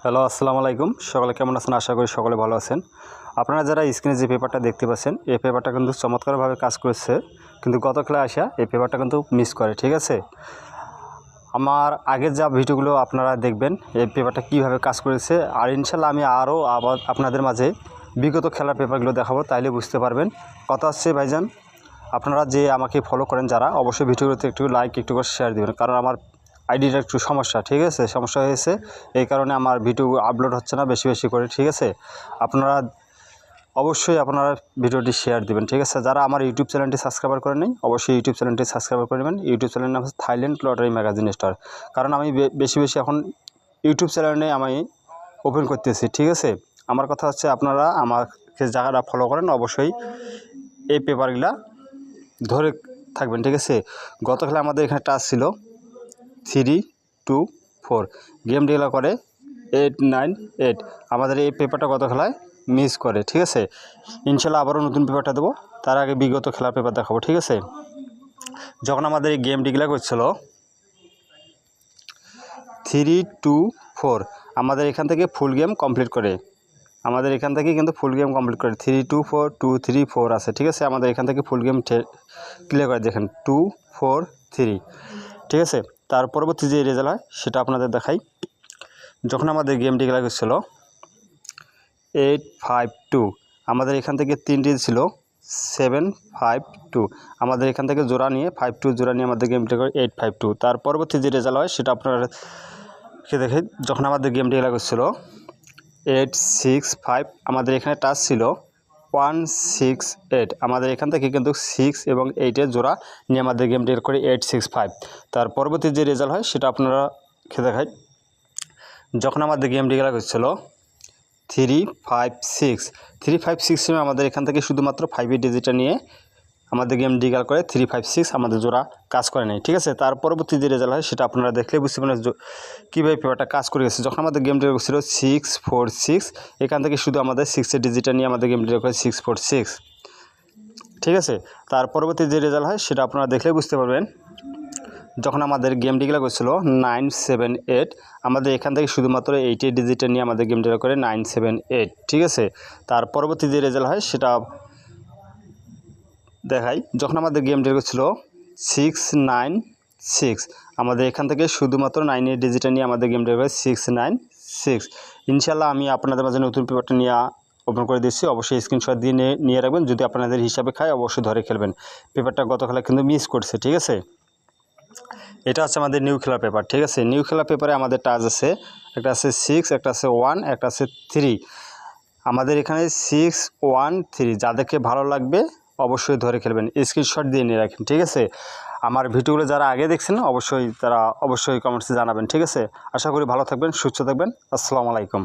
Hello, আসসালামু আলাইকুম। সকলে কেমন আছেন? আশা করি সকলে ভালো আছেন। আপনারা যারা স্ক্রিনে যে পেপারটা দেখতে পাচ্ছেন, এই পেপারটা কিন্তু চমৎকারভাবে কাজ করেছে, কিন্তু গত খেলায় আসা এই পেপারটা কিন্তু মিস করে। ঠিক আছে, আমার আগের যা ভিডিওগুলো আপনারা দেখবেন এই পেপারটা কীভাবে কাজ করেছে, আর ইনশাল্লাহ আমি আরও আবার আপনাদের মাঝে বিগত খেলার পেপারগুলো দেখাবো, তাইলে বুঝতে পারবেন। কথা হচ্ছে ভাইজান, আপনারা যে আমাকে ফলো করেন যারা, অবশ্যই ভিডিওগুলোতে একটু লাইক একটু করে শেয়ার দেবেন, কারণ আমার আইডিটা একটু সমস্যা। ঠিক আছে, সমস্যা হয়েছে, এই কারণে আমার ভিডিও আপলোড হচ্ছে না বেশি বেশি করে। ঠিক আছে, আপনারা অবশ্যই আপনারা ভিডিওটি শেয়ার দিবেন। ঠিক আছে, যারা আমার ইউটিউব চ্যানেলটি সাবস্ক্রাইব করে নেই, অবশ্যই ইউটিউব চ্যানেলটি সাবস্ক্রাইব করে নেবেন। ইউটিউব চ্যানেলের নাম হচ্ছে থাইল্যান্ড লটারি ম্যাগাজিন স্টার, কারণ আমি বেশি বেশি এখন ইউটিউব চ্যানেলে আমি ওপেন করতেছি। ঠিক আছে, আমার কথা হচ্ছে আপনারা আমাকে যারা ফলো করেন অবশ্যই এই পেপারগুলা ধরে থাকবেন। ঠিক আছে, গত খেলা আমাদের এখানে টাচ ছিল 3, 2, 4, গেম ডিলা করে 8, 9, 8। আমাদের এই পেপারটা গত খেলায় মিস করে। ঠিক আছে, ইনশাল্লাহ আবারও নতুন পেপারটা দেবো, তার আগে বিগত খেলার পেপার দেখাবো। ঠিক আছে, যখন আমাদের এই গেম ডিলা করছিল 3, 2, 4, আমাদের এখান থেকে ফুল গেম কমপ্লিট করে, আমাদের এখান থেকে কিন্তু ফুল গেম কমপ্লিট করে 3, 2, 4, 2, 3, 4 আছে। ঠিক আছে, আমাদের এখান থেকে ফুল গেম ক্লিয়ার করে দেখেন 2, 4, 3। ঠিক আছে, তার পরবর্তী যে রেজাল্ট হয় সেটা আপনাদের দেখাই। যখন আমাদের গেমটি খেলা করছিল 8, 5, 2, আমাদের এখান থেকে 3টি ছিল 7, 5, 2, আমাদের এখান থেকে জোড়া নিয়ে 5, 2 জোড়া নিয়ে আমাদের গেমটি করে 8, 5, 2। তার পরবর্তী যে রেজাল্ট হয় সেটা আপনারাকে দেখে। যখন আমাদের গেমটি খেলা করছিল 8, 6, 5, আমাদের এখানে টাচ ছিল 1, 6, 8, আমাদের এখান থেকে কিন্তু 6 এবং 8-এর জোড়া নিয়ে আমাদের গেমটি করে 8, 6, 5। তার পরবর্তী যে রেজাল্ট হয় সেটা আপনারা খেয়ে দেখায়। যখন আমাদের গেমটি খেলা করছিল 3, 5, 6, 3, 5, 6 আমাদের এখান থেকে শুধুমাত্র 5-এর ডিজিটটা নিয়ে আমাদের গেম ডিগাল করে 3, 5, 6 আমাদের জোড়া কাজ করে নেই। ঠিক আছে, তার পরবর্তী যে রেজাল্ট হয় সেটা আপনারা দেখলে বুঝতে পারেন কীভাবে পেপারটা কাজ করে গেছে। যখন আমাদের গেম ডিগাল ছিল 6, 4, 6, এখান থেকে শুধু আমাদের 6-এর ডিজিটটা নিয়ে আমাদের গেম ডিগাল করে 6, 4, 6। ঠিক আছে, তার পরবর্তী যে রেজাল্ট হয় সেটা আপনারা দেখলে বুঝতে পারবেন। যখন আমাদের গেম ডিগলা করছিল 9, 7, 8, আমাদের এখান থেকে শুধুমাত্র 8-এর ডিজিটটা নিয়ে আমাদের গেম ডিগলা করে 9, 7, 8। ঠিক আছে, তার পরবর্তী যে রেজাল্ট হয় সেটা দেখাই। যখন আমাদের গেম ডিগলা করছিল 6, 9, 6, আমাদের এখান থেকে শুধুমাত্র 9-এর ডিজিটটা নিয়ে আমাদের গেম ডিগলা করে 6, 9, 6। ইনশাল্লাহ আমি আপনাদের মাঝে নতুন পেপারটা নিয়ে ওপেন করে দিচ্ছি, অবশ্যই স্ক্রিনশট দিয়ে নিয়ে রাখবেন। যদি আপনাদের হিসাবে খায় অবশ্যই ধরে খেলবেন। পেপারটা গত খেলা কিন্তু মিস করছে। ঠিক আছে, এটা হচ্ছে আমাদের নিউ খেলার পেপার। ঠিক আছে, নিউ খেলার পেপারে আমাদের টাচ আছে, একটা আছে 6, একটা আছে 1, একটা আছে 3। আমাদের এখানে 6, 1, 3 যাদেরকে ভালো লাগবে অবশ্যই ধরে খেলবেন, স্ক্রিনশট দিয়ে নিয়ে রাখেন। ঠিক আছে, আমার ভিডিওগুলো যারা আগে দেখছেন অবশ্যই তারা অবশ্যই কমেন্টসে জানাবেন। ঠিক আছে, আশা করি ভালো থাকবেন, সুস্থ থাকবেন। আসসালামু আলাইকুম।